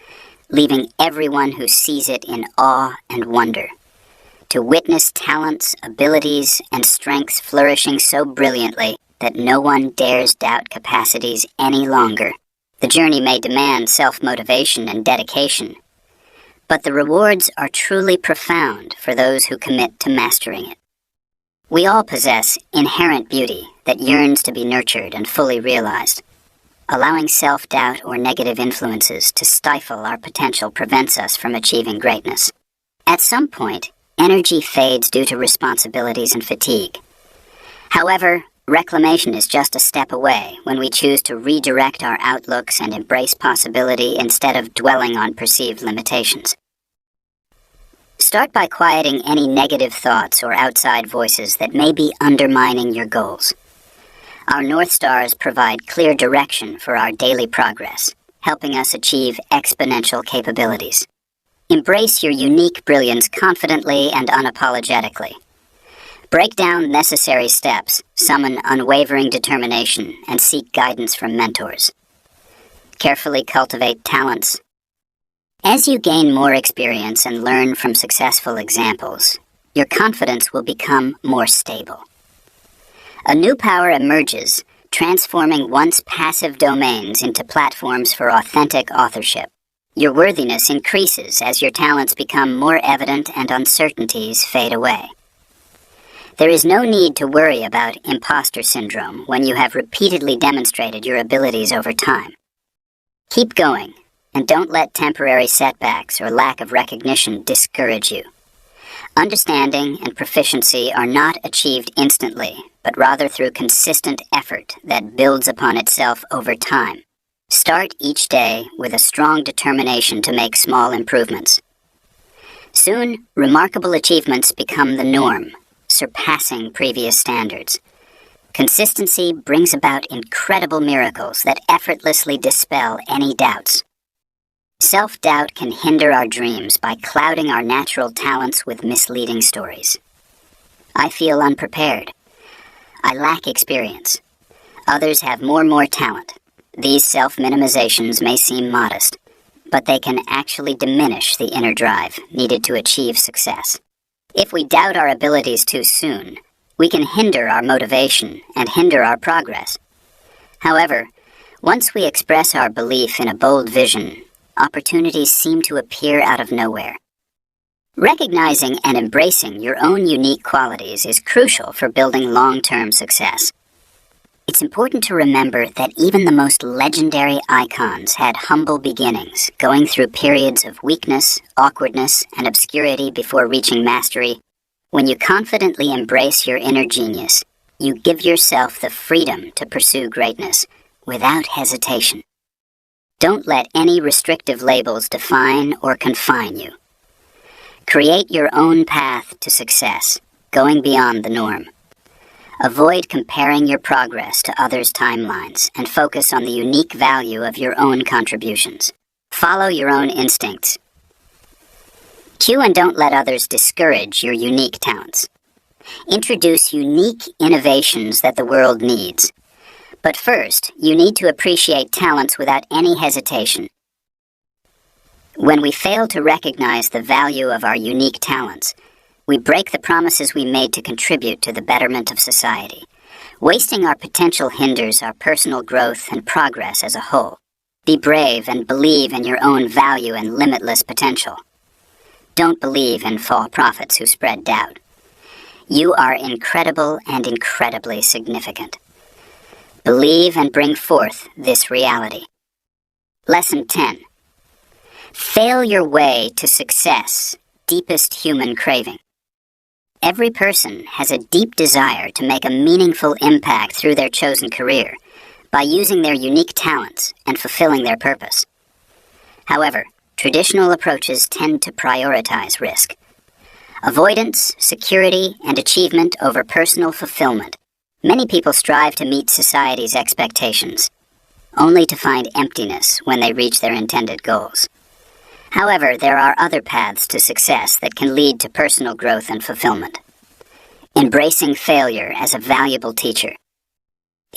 leaving everyone who sees it in awe and wonder. To witness talents, abilities, and strengths flourishing so brilliantly that no one dares doubt capacities any longer. The journey may demand self-motivation and dedication, but the rewards are truly profound for those who commit to mastering it. We all possess inherent beauty that yearns to be nurtured and fully realized. Allowing self-doubt or negative influences to stifle our potential prevents us from achieving greatness. At some point, energy fades due to responsibilities and fatigue. However, reclamation is just a step away when we choose to redirect our outlooks and embrace possibility instead of dwelling on perceived limitations. Start by quieting any negative thoughts or outside voices that may be undermining your goals. Our North Stars provide clear direction for our daily progress, helping us achieve exponential capabilities. Embrace your unique brilliance confidently and unapologetically. Break down necessary steps, summon unwavering determination, and seek guidance from mentors. Carefully cultivate talents. As you gain more experience and learn from successful examples, your confidence will become more stable. A new power emerges transforming once passive domains into platforms for authentic authorship. Your worthiness increases as your talents become more evident and uncertainties fade away. There is no need to worry about imposter syndrome when you have repeatedly demonstrated your abilities over time. Keep going, and don't let temporary setbacks or lack of recognition discourage you. Understanding and proficiency are not achieved instantly, but rather through consistent effort that builds upon itself over time. Start each day with a strong determination to make small improvements. Soon, remarkable achievements become the norm, surpassing previous standards. Consistency brings about incredible miracles that effortlessly dispel any doubts. Self-doubt can hinder our dreams by clouding our natural talents with misleading stories. I feel unprepared. I lack experience. Others have more talent. These self-minimizations may seem modest, but they can actually diminish the inner drive needed to achieve success. If we doubt our abilities too soon, we can hinder our motivation and hinder our progress. However, once we express our belief in a bold vision, opportunities seem to appear out of nowhere. Recognizing and embracing your own unique qualities is crucial for building long-term success. It's important to remember that even the most legendary icons had humble beginnings, going through periods of weakness, awkwardness, and obscurity before reaching mastery. When you confidently embrace your inner genius, you give yourself the freedom to pursue greatness without hesitation. Don't let any restrictive labels define or confine you. Create your own path to success, going beyond the norm. Avoid comparing your progress to others' timelines and focus on the unique value of your own contributions. Follow your own instincts. Cue and don't let others discourage your unique talents. Introduce unique innovations that the world needs. But first, you need to appreciate talents without any hesitation. When we fail to recognize the value of our unique talents, we break the promises we made to contribute to the betterment of society. Wasting our potential hinders our personal growth and progress as a whole. Be brave and believe in your own value and limitless potential. Don't believe in false prophets who spread doubt. You are incredible and incredibly significant. Believe and bring forth this reality. Lesson 10. Fail your way to success, deepest human craving. Every person has a deep desire to make a meaningful impact through their chosen career by using their unique talents and fulfilling their purpose. However, traditional approaches tend to prioritize risk. Avoidance, security, and achievement over personal fulfillment. Many people strive to meet society's expectations, only to find emptiness when they reach their intended goals. However, there are other paths to success that can lead to personal growth and fulfillment. Embracing failure as a valuable teacher.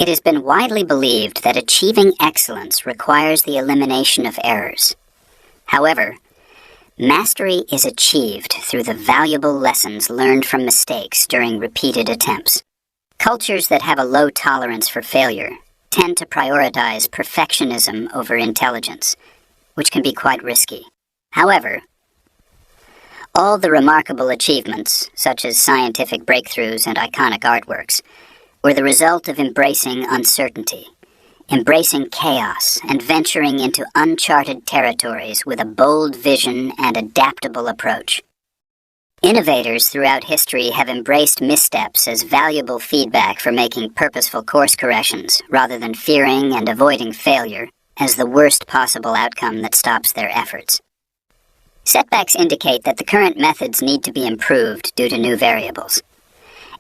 It has been widely believed that achieving excellence requires the elimination of errors. However, mastery is achieved through the valuable lessons learned from mistakes during repeated attempts. Cultures that have a low tolerance for failure tend to prioritize perfectionism over intelligence, which can be quite risky. However, all the remarkable achievements, such as scientific breakthroughs and iconic artworks, were the result of embracing uncertainty, embracing chaos, and venturing into uncharted territories with a bold vision and adaptable approach. Innovators throughout history have embraced missteps as valuable feedback for making purposeful course corrections, rather than fearing and avoiding failure as the worst possible outcome that stops their efforts. Setbacks indicate that the current methods need to be improved due to new variables.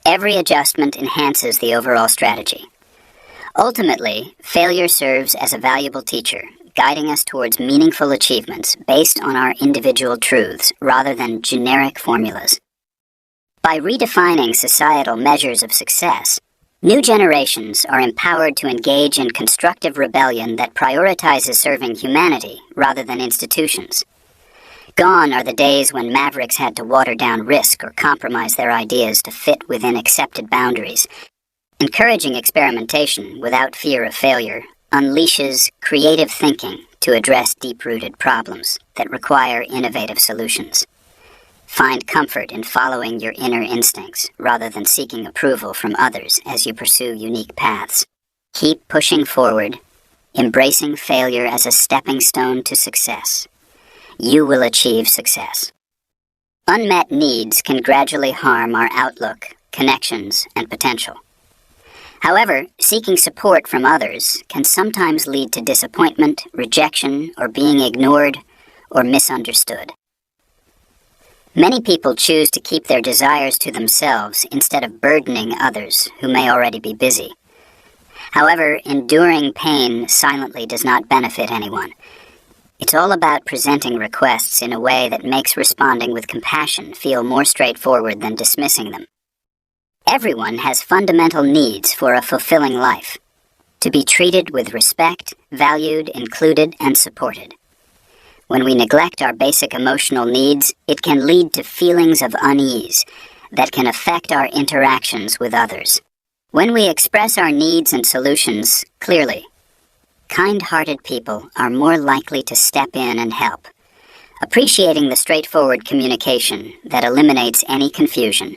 Every adjustment enhances the overall strategy. Ultimately, failure serves as a valuable teacher, guiding us towards meaningful achievements based on our individual truths rather than generic formulas. By redefining societal measures of success, new generations are empowered to engage in constructive rebellion that prioritizes serving humanity rather than institutions. Gone are the days when mavericks had to water down risk or compromise their ideas to fit within accepted boundaries. Encouraging experimentation without fear of failure unleashes creative thinking to address deep-rooted problems that require innovative solutions. Find comfort in following your inner instincts rather than seeking approval from others as you pursue unique paths. Keep pushing forward, embracing failure as a stepping stone to success. You will achieve success. Unmet needs can gradually harm our outlook, connections, and potential. However, seeking support from others can sometimes lead to disappointment, rejection, or being ignored or misunderstood. Many people choose to keep their desires to themselves instead of burdening others who may already be busy. However, enduring pain silently does not benefit anyone. It's all about presenting requests in a way that makes responding with compassion feel more straightforward than dismissing them. Everyone has fundamental needs for a fulfilling life: to be treated with respect, valued, included, and supported. When we neglect our basic emotional needs, it can lead to feelings of unease that can affect our interactions with others. When we express our needs and solutions clearly, kind-hearted people are more likely to step in and help, appreciating the straightforward communication that eliminates any confusion.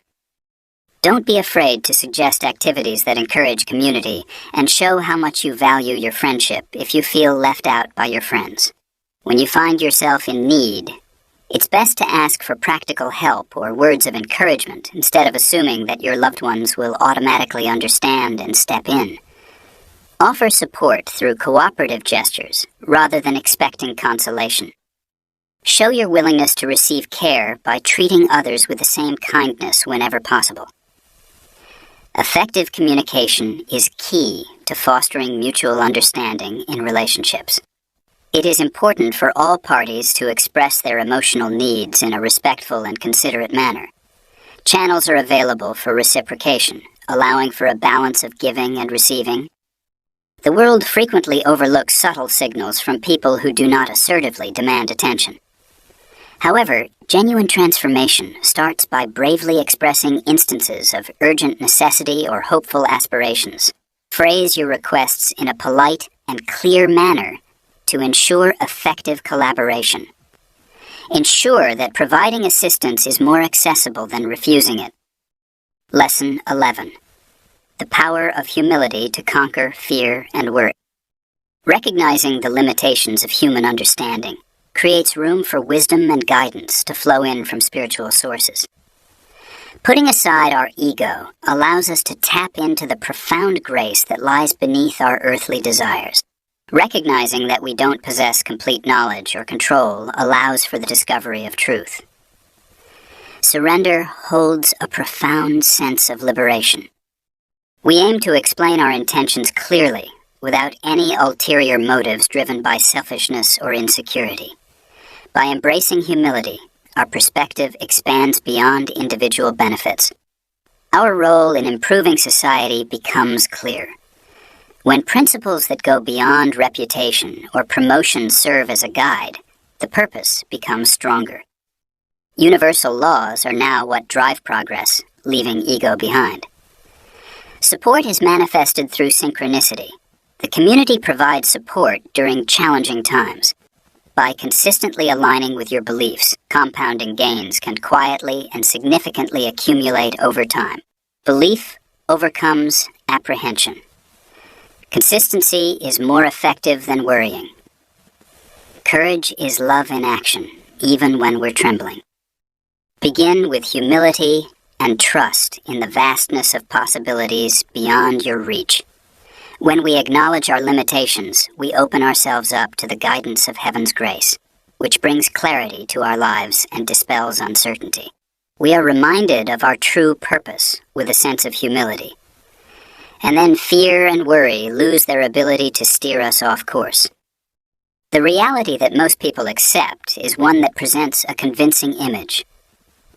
Don't be afraid to suggest activities that encourage community and show how much you value your friendship if you feel left out by your friends. When you find yourself in need, it's best to ask for practical help or words of encouragement instead of assuming that your loved ones will automatically understand and step in. Offer support through cooperative gestures rather than expecting consolation. Show your willingness to receive care by treating others with the same kindness whenever possible. Effective communication is key to fostering mutual understanding in relationships. It is important for all parties to express their emotional needs in a respectful and considerate manner. Channels are available for reciprocation, allowing for a balance of giving and receiving. The world frequently overlooks subtle signals from people who do not assertively demand attention. However, genuine transformation starts by bravely expressing instances of urgent necessity or hopeful aspirations. Phrase your requests in a polite and clear manner to ensure effective collaboration. Ensure that providing assistance is more accessible than refusing it. Lesson 11. The power of humility to conquer fear and worry. Recognizing the limitations of human understanding creates room for wisdom and guidance to flow in from spiritual sources. Putting aside our ego allows us to tap into the profound grace that lies beneath our earthly desires. Recognizing that we don't possess complete knowledge or control allows for the discovery of truth. Surrender holds a profound sense of liberation. We aim to explain our intentions clearly, without any ulterior motives driven by selfishness or insecurity. By embracing humility, our perspective expands beyond individual benefits. Our role in improving society becomes clear. When principles that go beyond reputation or promotion serve as a guide, the purpose becomes stronger. Universal laws are now what drive progress, leaving ego behind. Support is manifested through synchronicity. The community provides support during challenging times. By consistently aligning with your beliefs, compounding gains can quietly and significantly accumulate over time. Belief overcomes apprehension. Consistency is more effective than worrying. Courage is love in action, even when we're trembling. Begin with humility and trust in the vastness of possibilities beyond your reach. When we acknowledge our limitations, we open ourselves up to the guidance of heaven's grace, which brings clarity to our lives and dispels uncertainty. We are reminded of our true purpose with a sense of humility. And then fear and worry lose their ability to steer us off course. The reality that most people accept is one that presents a convincing image.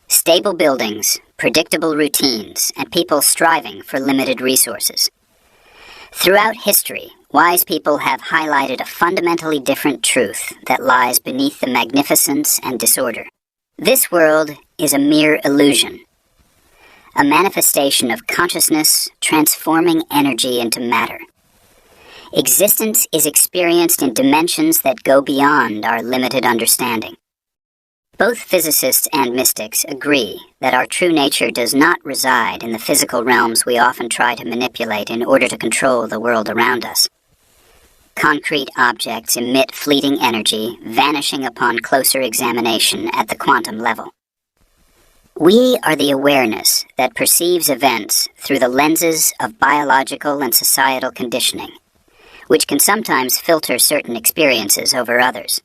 Stable buildings, predictable routines, and people striving for limited resources. Throughout history, wise people have highlighted a fundamentally different truth that lies beneath the magnificence and disorder. This world is a mere illusion. a manifestation of consciousness transforming energy into matter. Existence is experienced in dimensions that go beyond our limited understanding. Both physicists and mystics agree that our true nature does not reside in the physical realms we often try to manipulate in order to control the world around us. Concrete objects emit fleeting energy, vanishing upon closer examination at the quantum level. We are the awareness that perceives events through the lenses of biological and societal conditioning, which can sometimes filter certain experiences over others.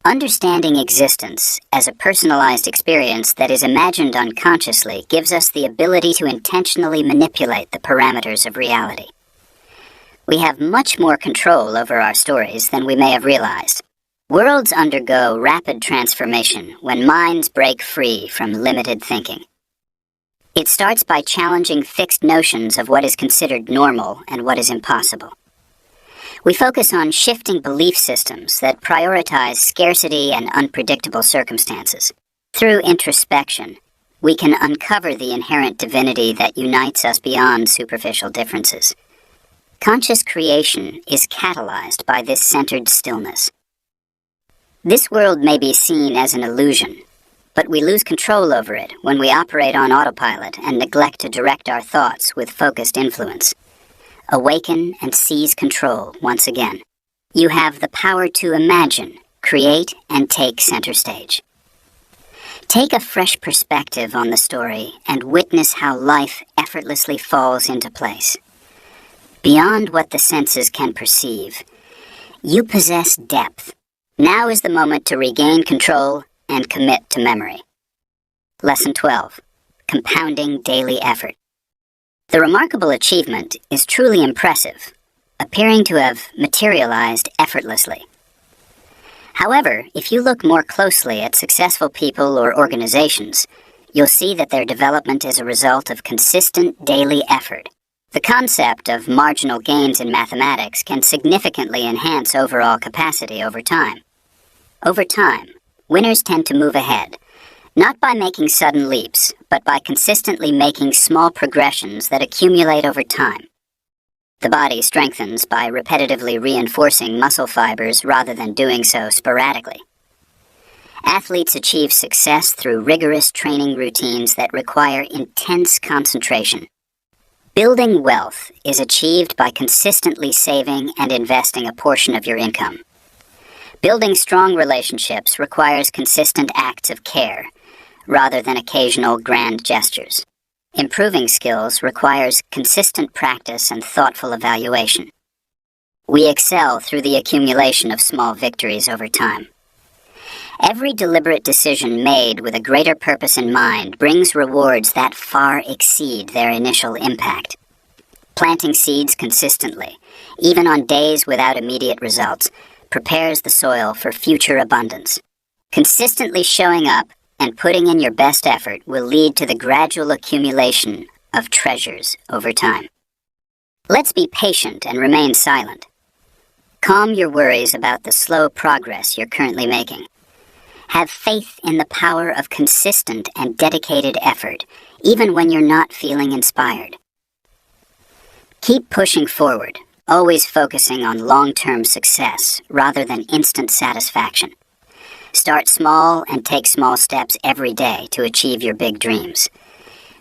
Understanding existence as a personalized experience that is imagined unconsciously gives us the ability to intentionally manipulate the parameters of reality. We have much more control over our stories than we may have realized. Worlds undergo rapid transformation when minds break free from limited thinking. It starts by challenging fixed notions of what is considered normal and what is impossible. We focus on shifting belief systems that prioritize scarcity and unpredictable circumstances. Through introspection, we can uncover the inherent divinity that unites us beyond superficial differences. Conscious creation is catalyzed by this centered stillness. This world may be seen as an illusion, but we lose control over it when we operate on autopilot and neglect to direct our thoughts with focused influence. Awaken and seize control once again. You have the power to imagine, create, and take center stage. Take a fresh perspective on the story and witness how life effortlessly falls into place. Beyond what the senses can perceive, you possess depth. Now is the moment to regain control and commit to memory. Lesson 12. Compounding daily effort. The remarkable achievement is truly impressive, appearing to have materialized effortlessly. However, if you look more closely at successful people or organizations, you'll see that their development is a result of consistent daily effort. The concept of marginal gains in mathematics can significantly enhance overall capacity over time. Over time, winners tend to move ahead, not by making sudden leaps, but by consistently making small progressions that accumulate over time. The body strengthens by repetitively reinforcing muscle fibers rather than doing so sporadically. Athletes achieve success through rigorous training routines that require intense concentration. Building wealth is achieved by consistently saving and investing a portion of your income. Building strong relationships requires consistent acts of care, rather than occasional grand gestures. Improving skills requires consistent practice and thoughtful evaluation. We excel through the accumulation of small victories over time. Every deliberate decision made with a greater purpose in mind brings rewards that far exceed their initial impact. Planting seeds consistently, even on days without immediate results, prepares the soil for future abundance. Consistently showing up and putting in your best effort will lead to the gradual accumulation of treasures over time. Let's be patient and remain silent. Calm your worries about the slow progress you're currently making. Have faith in the power of consistent and dedicated effort, even when you're not feeling inspired. Keep pushing forward, always focusing on long-term success rather than instant satisfaction. Start small and take small steps every day to achieve your big dreams.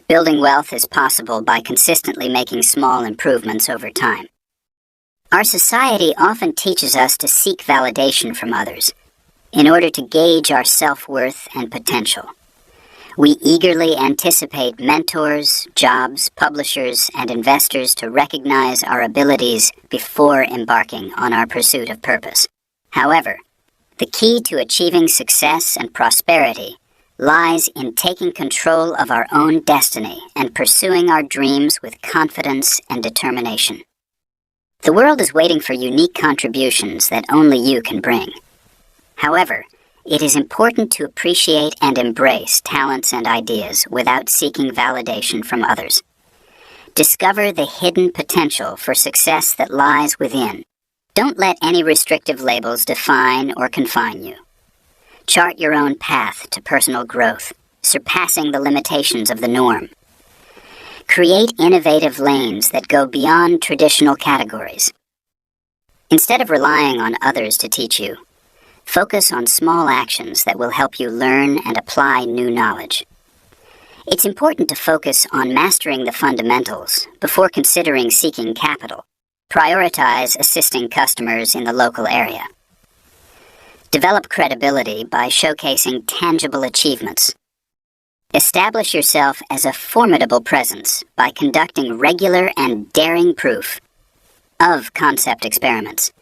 Building wealth is possible by consistently making small improvements over time. Our society often teaches us to seek validation from others in order to gauge our self-worth and potential. We eagerly anticipate mentors, jobs, publishers, and investors to recognize our abilities before embarking on our pursuit of purpose. However, the key to achieving success and prosperity lies in taking control of our own destiny and pursuing our dreams with confidence and determination. The world is waiting for unique contributions that only you can bring. However, it is important to appreciate and embrace talents and ideas without seeking validation from others. Discover the hidden potential for success that lies within. Don't let any restrictive labels define or confine you. Chart your own path to personal growth, surpassing the limitations of the norm. Create innovative lanes that go beyond traditional categories. Instead of relying on others to teach you, focus on small actions that will help you learn and apply new knowledge. It's important to focus on mastering the fundamentals before considering seeking capital. Prioritize assisting customers in the local area. Develop credibility by showcasing tangible achievements. Establish yourself as a formidable presence by conducting regular and daring proof of concept experiments.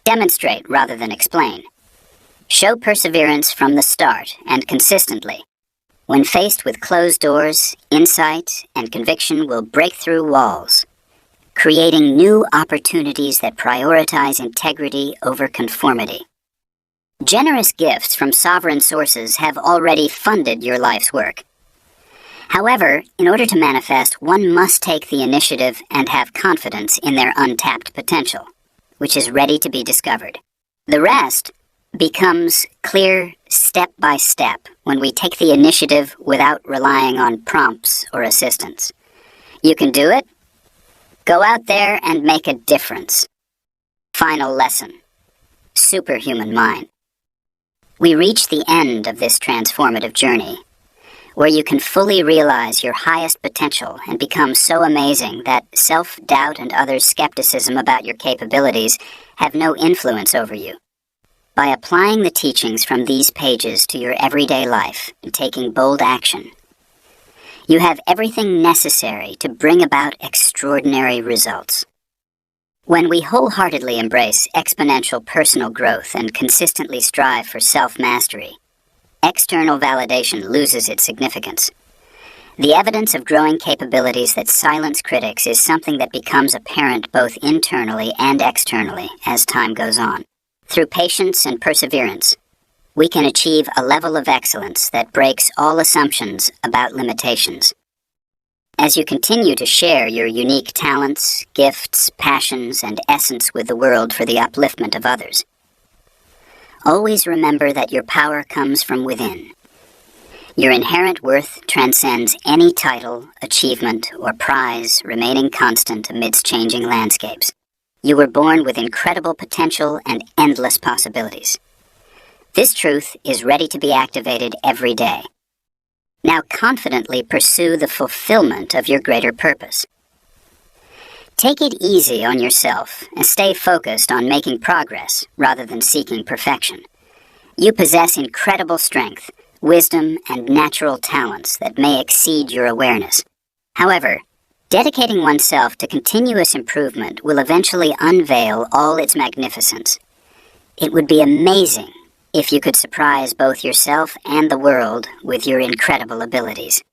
Demonstrate rather than explain. Show perseverance from the start and consistently. When faced with closed doors, insight and conviction will break through walls, creating new opportunities that prioritize integrity over conformity. Generous gifts from sovereign sources have already funded your life's work. However, in order to manifest, one must take the initiative and have confidence in their untapped potential, which is ready to be discovered. The rest becomes clear step by step when we take the initiative without relying on prompts or assistance. You can do it. Go out there and make a difference. Final lesson. Superhuman Mind. We reach the end of this transformative journey, where you can fully realize your highest potential and become so amazing that self-doubt and others' skepticism about your capabilities have no influence over you. By applying the teachings from these pages to your everyday life and taking bold action, you have everything necessary to bring about extraordinary results. When we wholeheartedly embrace exponential personal growth and consistently strive for self-mastery, external validation loses its significance. The evidence of growing capabilities that silence critics is something that becomes apparent both internally and externally as time goes on. Through patience and perseverance, we can achieve a level of excellence that breaks all assumptions about limitations. As you continue to share your unique talents, gifts, passions, and essence with the world for the upliftment of others, always remember that your power comes from within. Your inherent worth transcends any title, achievement, or prize remaining constant amidst changing landscapes. You were born with incredible potential and endless possibilities. This truth is ready to be activated every day. Now confidently pursue the fulfillment of your greater purpose. Take it easy on yourself and stay focused on making progress rather than seeking perfection. You possess incredible strength, wisdom, and natural talents that may exceed your awareness. However, dedicating oneself to continuous improvement will eventually unveil all its magnificence. It would be amazing if you could surprise both yourself and the world with your incredible abilities.